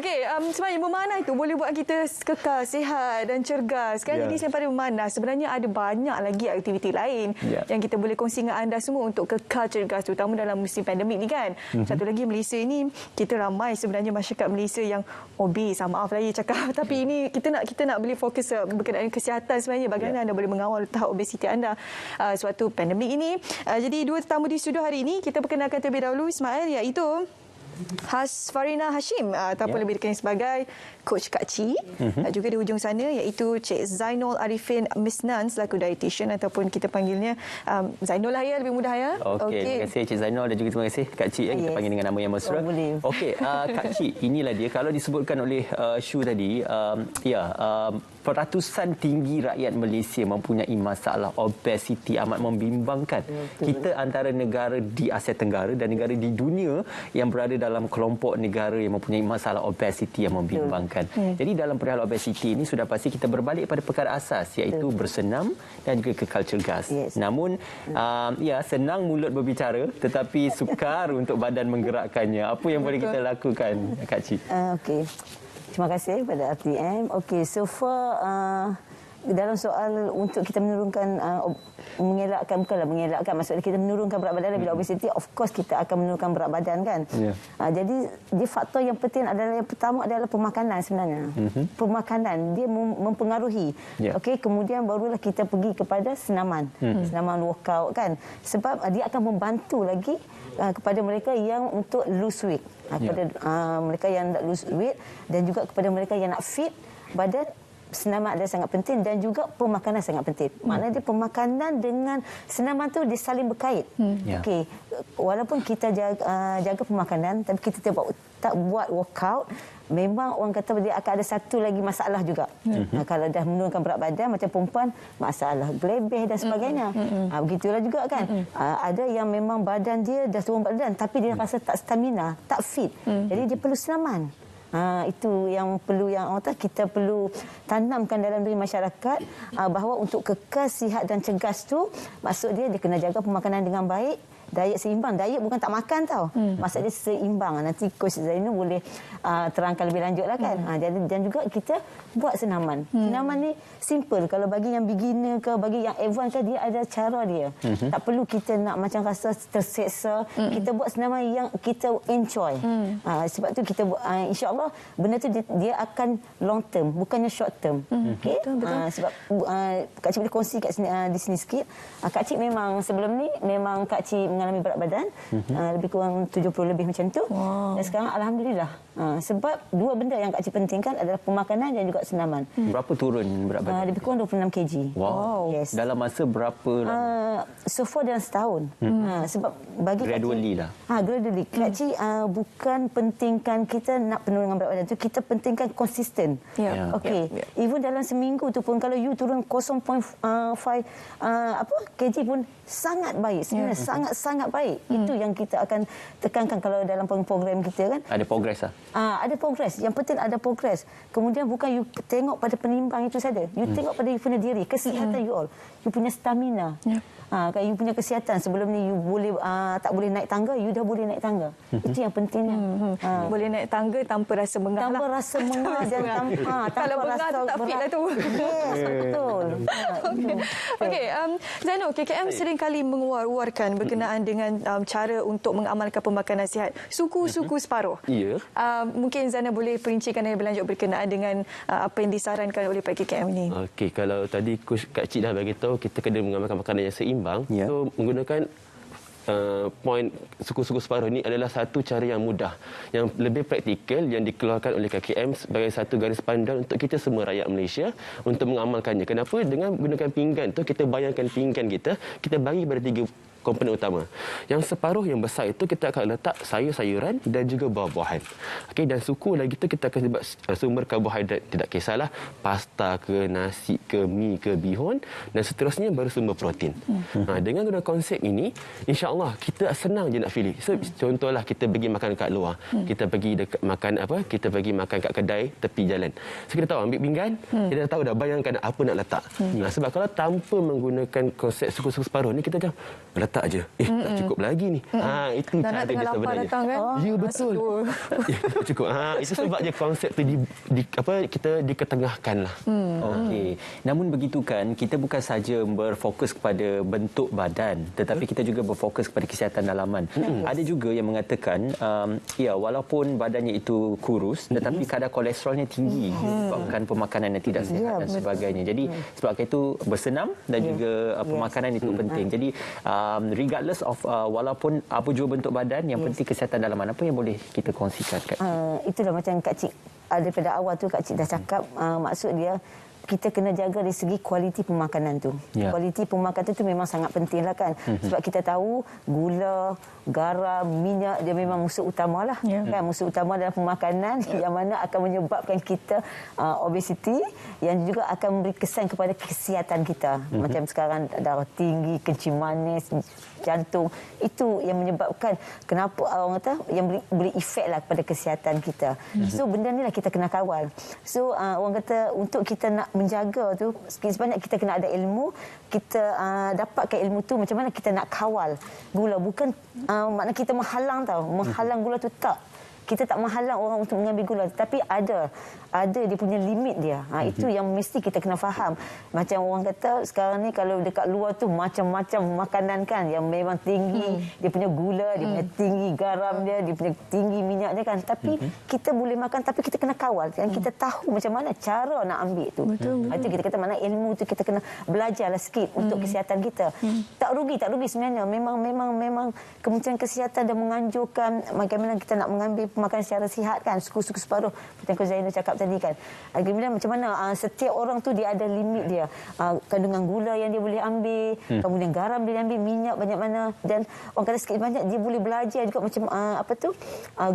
Okey, sebenarnya memanah itu boleh buat kita kekal sihat dan cergas kan. Jadi selain pada memanah, sebenarnya ada banyak lagi aktiviti lain yang kita boleh kongsi dengan anda semua untuk kekal cergas, terutama dalam musim pandemik ni kan. Satu lagi, Malaysia ini kita ramai sebenarnya masyarakat Malaysia yang obes. Maaf lah cakap, tapi ini kita nak boleh fokus berkenaan kesihatan sebenarnya. Bagaimana anda boleh mengawal tahap obesiti anda suatu pandemik ini. Jadi dua tetamu di studio hari ini kita perkenalkan terlebih dahulu Ismail, iaitu Hasfarina Hashim ataupun lebih dikenal sebagai Coach Kak Cik. Dan juga di hujung sana iaitu Cik Zainul Arifin Misnan selaku dietitian ataupun kita panggilnya Zainul lah ya, lebih mudah ya. Okey, terima kasih Cik Zainul dan juga terima kasih Kak Cik kita panggil dengan nama yang mesra. Okey, Kak Cik, inilah dia kalau disebutkan oleh Shu tadi, peratusan tinggi rakyat Malaysia mempunyai masalah obesiti amat membimbangkan. Kita antara negara di Asia Tenggara dan negara di dunia yang berada dalam kelompok negara yang mempunyai masalah obesiti yang membimbangkan. Jadi dalam perihal obesiti ini sudah pasti kita berbalik pada perkara asas, iaitu bersenam dan juga kekal cergas. Namun senang mulut berbicara tetapi sukar untuk badan menggerakkannya. Apa yang boleh kita lakukan, Kak Cik? Okey. Terima kasih kepada RTM. Okey, so far dalam soal untuk kita menurunkan mengelakkan maksudnya kita menurunkan berat badan bila obesiti, of course kita akan menurunkan berat badan kan. Jadi dia faktor yang penting adalah, yang pertama adalah pemakanan sebenarnya. Pemakanan dia mempengaruhi. Okey, kemudian barulah kita pergi kepada senaman. Senaman workout kan. Sebab dia akan membantu lagi kepada mereka yang untuk lose weight. Kepada mereka yang nak lose weight dan juga kepada mereka yang nak fit badan, senaman adalah sangat penting dan juga pemakanan sangat penting. Maknanya dia pemakanan dengan senaman tu dia saling berkait. Okey, walaupun kita jaga pemakanan tapi kita tak buat workout, memang orang kata dia akan ada satu lagi masalah juga. Kalau dah menurunkan berat badan macam perempuan, masalah gelebeh dan sebagainya. Begitulah juga kan. Ada yang memang badan dia dah turun badan tapi dia rasa tak stamina, tak fit. Jadi dia perlu senaman. Itu yang perlu, yang kita perlu tanamkan dalam diri masyarakat, bahawa untuk kekal sihat dan cergas tu, maksud dia kena jaga pemakanan dengan baik, diet seimbang. Diet bukan tak makan tau. Maksud dia seimbang. Nanti Coach Zainul boleh terangkan lebih lanjut lah kan. Dan juga kita buat senaman. Senaman ni simple. Kalau bagi yang beginner ke, bagi yang advance ke, dia ada cara dia. Tak perlu kita nak macam rasa terseksa. Kita buat senaman yang kita enjoy. Sebab tu kita buat, insya-Allah benda tu dia akan long term, bukannya short term. Okay? Sebab Kak Cik boleh kongsi kat sini, di sini sikit. Kak Cik memang sebelum ni memang Kak Cik mengalami berat badan lebih kurang 70 lebih macam tu. Dan sekarang alhamdulillah. Sebab dua benda yang Kak Cik pentingkan adalah pemakanan dan juga senaman. Berapa turun berat badan? Lebih kurang 26 kg. Wow. Yes. Dalam masa berapa lama? So far dalam setahun. Sebab bagi gradually lah. Gradually. Kak Cik bukan pentingkan kita nak penurunan berat badan tu, kita pentingkan konsisten. Okey. Even dalam seminggu tu pun kalau you turun 0.5 kg pun sangat baik. Sebenarnya sangat baik. Itu yang kita akan tekankan kalau dalam program kita kan. Ada progres lah. Ada progres. Yang penting ada progres. Kemudian bukan you tengok pada penimbang itu saja. You tengok pada you punya diri, kesihatan you all. You punya stamina. Kalau you punya kesihatan, sebelum ni you boleh tak boleh naik tangga, you dah boleh naik tangga. Itu yang pentingnya. Boleh naik tangga tanpa rasa bengah lah. Tanpa rasa bengah dan tanpa kalau bengah tu tak fit lah tu. Yes, betul. Okey, Zainul, KKM seringkali mengeluarkan berkenaan dengan cara untuk mengamalkan pemakanan sihat. Suku-suku separuh. Mungkin Zainul boleh perincikan lebih lanjut berkenaan dengan apa yang disarankan oleh PKKM ini. Okey, kalau tadi Kak Cik dah bagi tahu kita kena mengamalkan makanan yang seimbang. So menggunakan poin suku-suku separuh ini adalah satu cara yang mudah, yang lebih praktikal, yang dikeluarkan oleh KKM sebagai satu garis panduan untuk kita semua rakyat Malaysia untuk mengamalkannya. Kenapa? Dengan menggunakan pinggan tu, kita bayangkan pinggan kita bagi pada 3 komponen utama. Yang separuh yang besar itu kita akan letak sayur-sayuran dan juga buah-buahan. Okey, dan suku lagi itu kita akan buat sumber karbohidrat, tidak kisahlah pasta ke, nasi ke, mi ke, bihun dan seterusnya baru sumber protein. Dengan guna konsep ini, insya-Allah kita senang je nak pilih. So, contohlah kita pergi makan kat luar. Kita pergi kita pergi makan kat kedai tepi jalan. So kita tahu ambil pinggan, kita dah tahu dah bayangkan apa nak letak. Sebab kalau tanpa menggunakan konsep suku-suku separuh ni, kita macam letak tak je. Tak cukup lagi ni. Itu Dan cara dia sebenarnya. Datang, kan? Ya, betul. Tak cukup. Itu sebab je konsep tu kita diketengahkan lah. Okey. Namun begitu kan, kita bukan saja berfokus kepada bentuk badan, tetapi kita juga berfokus kepada kesihatan dalaman. Ada juga yang mengatakan, ya, walaupun badannya itu kurus, tetapi kadar kolesterolnya tinggi disebabkan pemakanan yang tidak sihat dan sebagainya. Jadi sebabkan itu bersenam dan juga pemakanan itu penting. Jadi regardless of walaupun apa jua bentuk badan, yang penting kesihatan dalaman. Apa yang boleh kita kongsikan, Kak Cik? Itulah macam Kak Cik daripada awal tu Kak Cik dah cakap, maksud dia kita kena jaga dari segi kualiti pemakanan tu. Kualiti pemakanan tu memang sangat penting lah kan. Sebab kita tahu gula, garam, minyak dia memang musuh utama lah. Kan? Musuh utama dalam pemakanan yang mana akan menyebabkan kita obesiti, yang juga akan memberi kesan kepada kesihatan kita. Macam sekarang darah tinggi, kencing manis, jantung. Itu yang menyebabkan kenapa orang kata yang beri efek lah kepada kesihatan kita. So benda ni lah kita kena kawal. So orang kata untuk kita nak menjaga tu, sebanyak kita kena ada ilmu, kita dapatkan ilmu tu macam mana kita nak kawal gula. Bukan makna kita menghalang gula tu, tak. Kita tak menghalang orang untuk mengambil gula, tapi ada dia punya limit dia. Itu yang mesti kita kena faham. Macam orang kata sekarang ni kalau dekat luar tu macam-macam makanan kan yang memang tinggi dia punya gula, dia punya tinggi garam dia punya tinggi minyak dia kan. Tapi kita boleh makan, tapi kita kena kawal kan. Kita tahu macam mana cara nak ambil tu. Itu kita kata mana ilmu tu kita kena belajarlah sikit untuk kesihatan kita. Tak rugi sebenarnya. Memang Kementerian Kesihatan dah menganjurkan bagaimana kita nak mengambil pemakanan secara sihat kan, suku-suku separuh seperti yang Zainal cakap tadi kan. Kemudian macam mana setiap orang tu dia ada limit dia, kandungan gula yang dia boleh ambil, kemudian garam dia ambil, minyak banyak mana, dan orang kata sikit banyak dia boleh belajar juga macam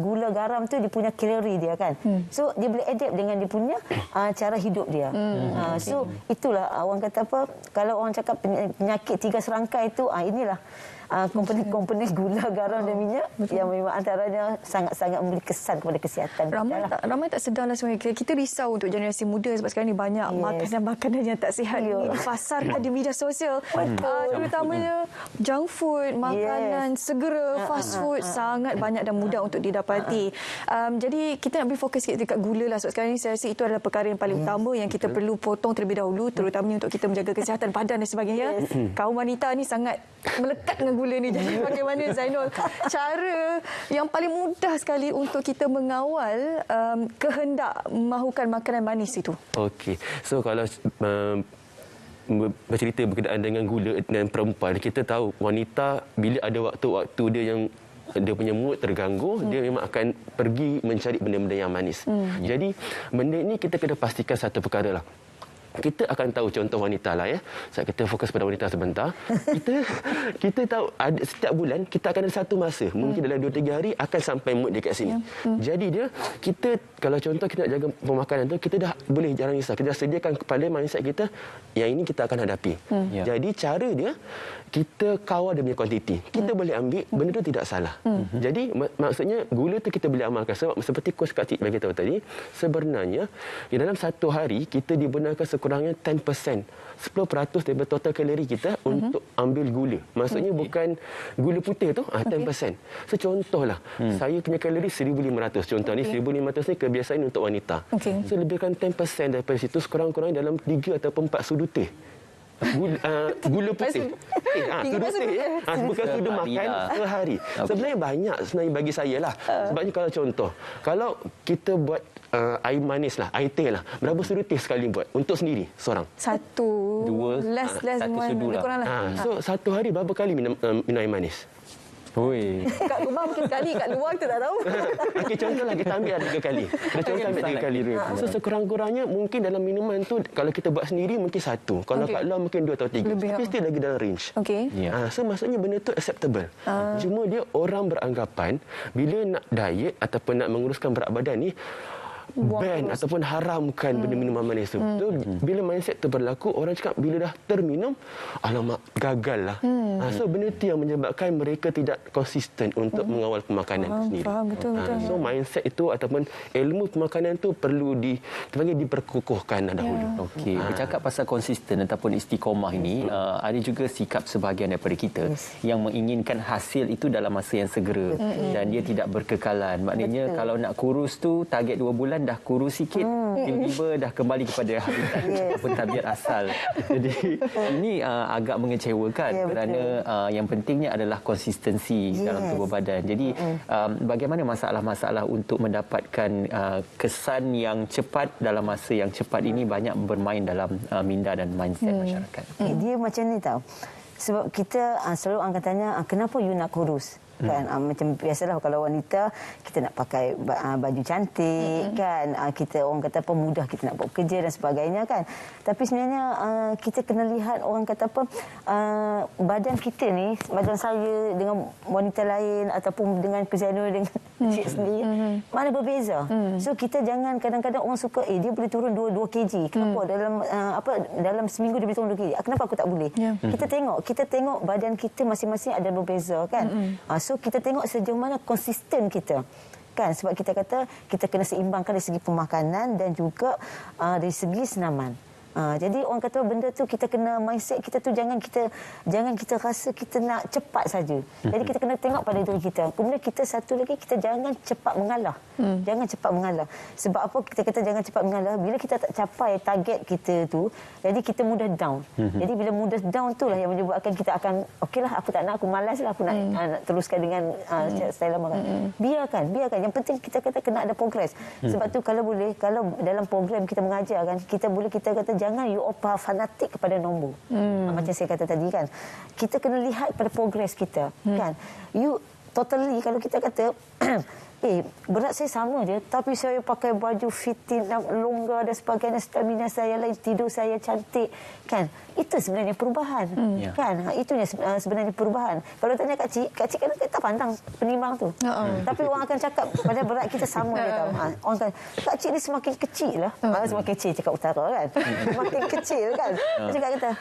gula garam tu dia punya kalori dia kan. So dia boleh adapt dengan dia punya cara hidup dia. So itulah orang kata apa, kalau orang cakap penyakit 3 serangkai itu inilah komponen gula, garam dan minyak yang memang antaranya sangat-sangat memberi kesan kepada kesihatan. Ramai tak sedarlah sebenarnya. Kita risau untuk generasi muda sebab sekarang ni banyak makanan-makanan yang tak sihat di pasarkan di media sosial. Terutamanya junk food, makanan segera, fast food sangat banyak dan mudah untuk didapati. Jadi kita nak beri fokus sikit dekat gula lah. Sebab sekarang ni saya rasa itu adalah perkara yang paling utama yang kita perlu potong terlebih dahulu, terutamanya untuk kita menjaga kesihatan badan dan sebagainya. Kaum wanita ni sangat melekat dengan gula ni. Jadi bagaimana Zainul cara yang paling mudah sekali untuk kita mengawal kehendak mahukan makanan manis itu? Okey. So kalau bercerita berkenaan dengan gula dan perempuan, kita tahu wanita bila ada waktu-waktu dia yang dia punya mood terganggu, dia memang akan pergi mencari benda-benda yang manis. Jadi benda ini kita kena pastikan satu perkara lah. Kita akan tahu contoh wanita lah ya. Saat kita fokus pada wanita sebentar. Kita tahu ada setiap bulan kita akan ada satu masa, mungkin dalam 2-3 hari akan sampai mood dia kat sini. Jadi kita kalau contoh kita nak jaga pemakanan tu, kita dah boleh jangan risau. Kita dah sediakan kepala mindset kita yang ini kita akan hadapi. Jadi cara dia kita kawal dia punya kuantiti. Kita boleh ambil, benda tu tidak salah. Jadi maksudnya gula tu kita boleh amalkan. Sebab seperti kos Kak Cik bagi tahu tadi, sebenarnya di dalam satu hari kita dibenarkan sekurangnya 10%, 10% daripada total kalori kita untuk ambil gula. Maksudnya bukan gula putih tu, 10%. So contohlah, saya punya kalori 1,500. Contoh ni 1,500 ni kebiasaan untuk wanita. So lebihkan 10% daripada situ, sekurang-kurangnya dalam 3 ataupun 4 sudu teh. Gula putih. Sudu teh ya. Bukan sudu makan sehari. Sebenarnya banyak sebenarnya bagi saya lah. Sebabnya kalau contoh, kalau kita buat air manis lah, air teh lah, berapa sudu teh sekali buat untuk sendiri seorang? 1, 2, less 1 sudu lah. So satu hari berapa kali minum air manis? Kat rumah mungkin sekali, kat luar kita tak tahu. Okey, contohlah kita ambil 3 kali. Kita ambil 3 kali. So sekurang-kurangnya mungkin dalam minuman tu kalau kita buat sendiri mungkin 1. Kalau kat luar mungkin 2 atau 3. Tapi still lagi dalam range. So maksudnya benda tu acceptable. Cuma dia orang beranggapan bila nak diet ataupun nak menguruskan berat badan ni, ban ataupun haramkan benda minuman manis tu. Bila mindset tu berlaku, orang cakap bila dah terminum, alamak, gagal lah. So benda tu yang menyebabkan mereka tidak konsisten untuk mengawal pemakanan itu sendiri. Faham, betul. So mindset itu ataupun ilmu pemakanan tu perlu diperkukuhkan dahulu. Okey, bercakap pasal konsisten ataupun istiqomah ini, ada juga sikap sebahagian daripada kita yang menginginkan hasil itu dalam masa yang segera dan dia tidak berkekalan. Maknanya kalau nak kurus tu target 2 bulan dah kurus sikit, tiba-tiba dah kembali kepada habitat ataupun tabiat asal. Jadi ini agak mengecewakan kerana yang pentingnya adalah konsistensi dalam tubuh badan. Jadi bagaimana masalah-masalah untuk mendapatkan kesan yang cepat dalam masa yang cepat ini banyak bermain dalam minda dan mindset masyarakat. Dia macam ni tau. Sebab kita selalu orang tanya, kenapa you nak kurus? Kan macam biasalah kalau wanita kita nak pakai baju cantik kan, kita orang kata apa mudah kita nak buat kerja dan sebagainya kan. Tapi sebenarnya kita kena lihat orang kata apa badan kita ni, badan saya dengan wanita lain ataupun dengan Zainul dengan cik sendiri mana berbeza. So kita jangan kadang-kadang orang suka dia boleh turun 2 kg. Kenapa dalam seminggu dia boleh turun 2 kg? Kenapa aku tak boleh? Kita tengok badan kita masing-masing ada berbeza kan. So kita tengok sejauh mana konsisten kita kan, sebab kita kata kita kena seimbangkan dari segi pemakanan dan juga dari segi senaman. Jadi orang kata benda tu kita kena mindset kita tu jangan kita rasa kita nak cepat saja. Jadi kita kena tengok pada diri kita. Kemudian kita satu lagi kita jangan cepat mengalah. Jangan cepat mengalah. Sebab apa kita kata jangan cepat mengalah? Bila kita tak capai target kita tu, jadi kita mudah down. Jadi bila mudah down tu lah yang menyebabkan kita akan okeylah aku tak nak, aku malas lah, aku nak teruskan dengan style lama kan. Biarkan. Yang penting kita kata kena ada progres. Sebab tu kalau dalam program kita mengajar kan, kita kata jangan you fanatik kepada nombor. Macam saya kata tadi kan. Kita kena lihat pada progres kita kan. You totally kalau kita kata berat saya sama je tapi saya pakai baju fitting longgar dan sebagainya, stamina saya lain, tidur saya cantik kan, itu sebenarnya perubahan kan. Itunya sebenarnya perubahan. Kalau tanya kak cik kan tak pandang penimbang tu tapi orang akan cakap pada berat kita sama je tau. Orang kata kak cik ni semakin kecil lah. Semakin kecil cakap utara kan. Semakin kecil kan. Cakap kata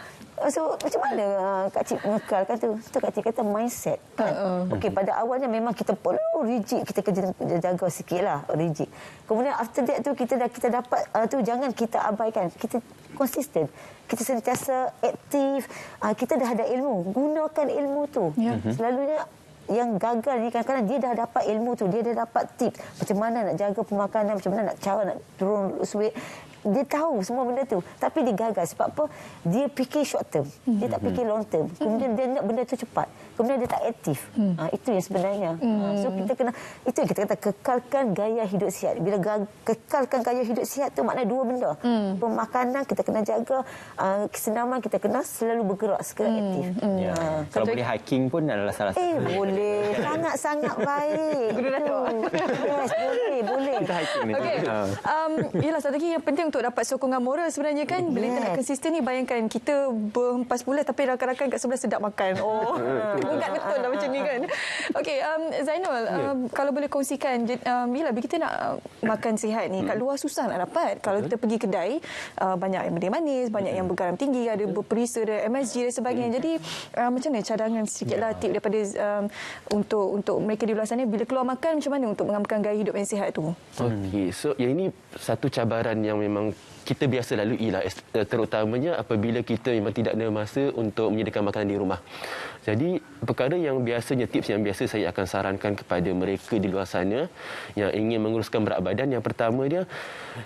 so macam mana kak cik mengekalkan tu? Tu kak cik kata mindset kan. Okey, pada awalnya memang kita perlu rigid, kita jaga sikitlah rigid. Kemudian after that tu kita dapat tu jangan kita abaikan. Kita konsisten. Kita sentiasa aktif. Kita dah ada ilmu. Gunakan ilmu tu. Selalunya yang gagal ni kadang-kadang dia dah dapat ilmu tu, dia dah dapat tips macam mana nak jaga pemakanan, macam mana nak turun weight. Dia tahu semua benda tu tapi dia gagal sebab apa? Dia fikir short term, dia tak fikir long term. Kemudian dia nak benda tu cepat, kemudian dia tak aktif. Itu yang sebenarnya. So kita kena, itu yang kita kata kekalkan gaya hidup sihat. Bila kekalkan gaya hidup sihat tu maknanya 2 benda. Pemakanan kita kena jaga, kesenaman kita kena selalu bergerak, segera aktif. Kalau boleh hiking pun adalah salah satu. Boleh. Sangat-sangat baik. Yes, boleh. Kita hiking ni. Okey. Yalah, satu lagi yang penting untuk dapat sokongan moral sebenarnya kan. Bila kita nak konsisten ni, bayangkan kita berhempas bulan tapi rakan-rakan kat sebelah sedap makan. Ingat betul lah macam ni kan. Okey, Zainul, kalau boleh kongsikan, bila kita nak makan sihat ni, kat luar susah nak dapat. Kalau kita pergi kedai, banyak yang manis, banyak yang bergaram tinggi, ada berperisa, ada MSG dan sebagainya. Jadi macam mana cadangan sikitlah tip daripada untuk mereka di luar sana bila keluar makan, macam mana untuk mengamalkan gaya hidup yang sihat tu? Okey, so yang ini satu cabaran yang memang kita biasa lalui lah, terutamanya apabila kita memang tidak ada masa untuk menyediakan makanan di rumah. Jadi perkara yang biasanya, tips yang biasa saya akan sarankan kepada mereka di luar sana yang ingin menguruskan berat badan, yang pertama dia,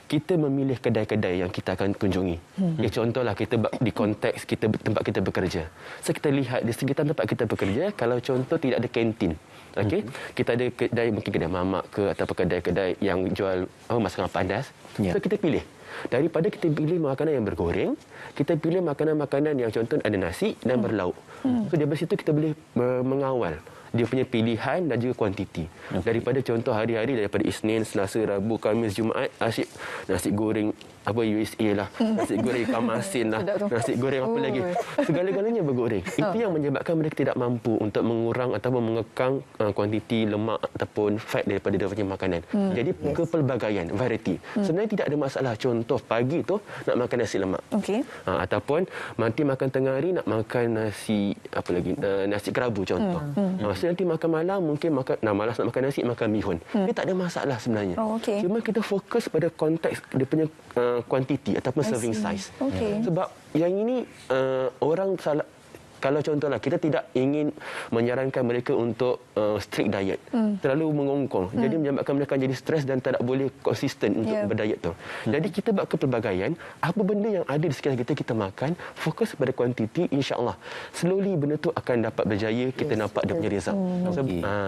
kita memilih kedai-kedai yang kita akan kunjungi. Contohlah kita di konteks tempat kita bekerja. So kita lihat di sekitar tempat kita bekerja, kalau contoh tidak ada kantin, okey, kita ada kedai, mungkin kedai mamak ke ataupun kedai-kedai yang jual masakan panas. So kita pilih. Daripada kita pilih makanan yang bergoreng, kita pilih makanan-makanan yang contoh ada nasi dan berlauk. So dari situ kita boleh mengawal dia punya pilihan dan juga kuantiti. Daripada contoh hari-hari, daripada Isnin, Selasa, Rabu, Khamis, Jumaat, asyik nasi goreng USA lah, nasi goreng ikan masin lah, nasi goreng apa lagi, segala-galanya bergoreng. Itu yang menyebabkan mereka tidak mampu untuk mengurang ataupun mengekang kuantiti lemak ataupun fat daripada dia punya makanan. Jadi kepelbagaian, variety. Sebenarnya tidak ada masalah. Contoh pagi tu nak makan nasi lemak, ataupun nanti makan tengah hari nak makan nasi apa lagi, nasi kerabu contoh. So nanti makan malam mungkin malas nak makan nasi, makan bihun. Dia tak ada masalah sebenarnya. Cuma kita fokus pada konteks dia punya kuantiti ataupun serving size. Sebab yang ini orang salah. Kalau contohlah, kita tidak ingin menyarankan mereka untuk strict diet. Terlalu mengongkong. Jadi menyebabkan mereka jadi stres dan tak boleh konsisten untuk berdiet tu. Jadi kita buat kepelbagaian. Apa benda yang ada di sekitar kita, kita makan. Fokus pada kuantiti, insya-Allah. Slowly benda tu akan dapat berjaya. Kita nampak dia punya result.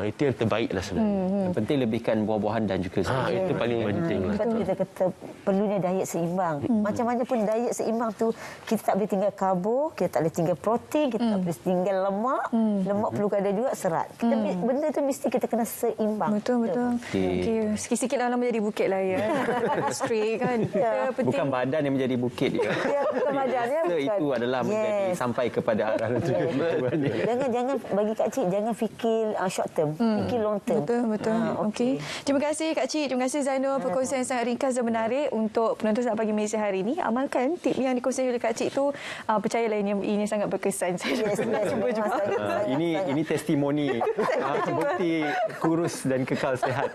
Itu yang terbaik lah sebenarnya. Yang penting lebihkan buah-buahan dan juga itu paling penting lah. Sebab kita kata perlunya diet seimbang. Macam-macam pun diet seimbang tu, kita tak boleh tinggal karbo, kita tak boleh tinggal protein, kita tak boleh tinggal lemak. Lemak perlu ada juga serat. Benda tu mesti kita kena seimbang. Betul. Okay. Sikit-sikit lah menjadi bukit lah ya. Straight kan. Bukan badan yang menjadi bukit. Bukan badan ya. Itu adalah menjadi sampai kepada arah Jangan bagi Kak Cik, jangan fikir short term, fikir long term. Betul. Okey. Terima kasih Kak Cik, terima kasih Zainul, perkongsian yang sangat ringkas dan menarik untuk penonton Selamat Pagi Malaysia hari ini. Amalkan tip yang dikongsikan oleh Kak Cik tu, percayalah ini sangat berkesan. Saya cuba juga. Ini testimoni bukti kurus dan kekal sihat.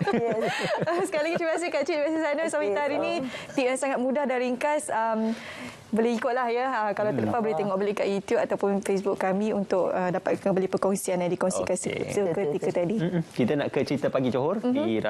Sekali lagi terima kasih Kak Cik, terima kasih Zainul sampai hari ini. Tip yang sangat mudah dan ringkas. Boleh ikutlah ya. Kalau terlepas boleh tengok balik kat YouTube ataupun Facebook kami untuk dapatkan kembali perkongsian yang dikongsikan seketika tadi. Kita nak ke Cerita Pagi Johor di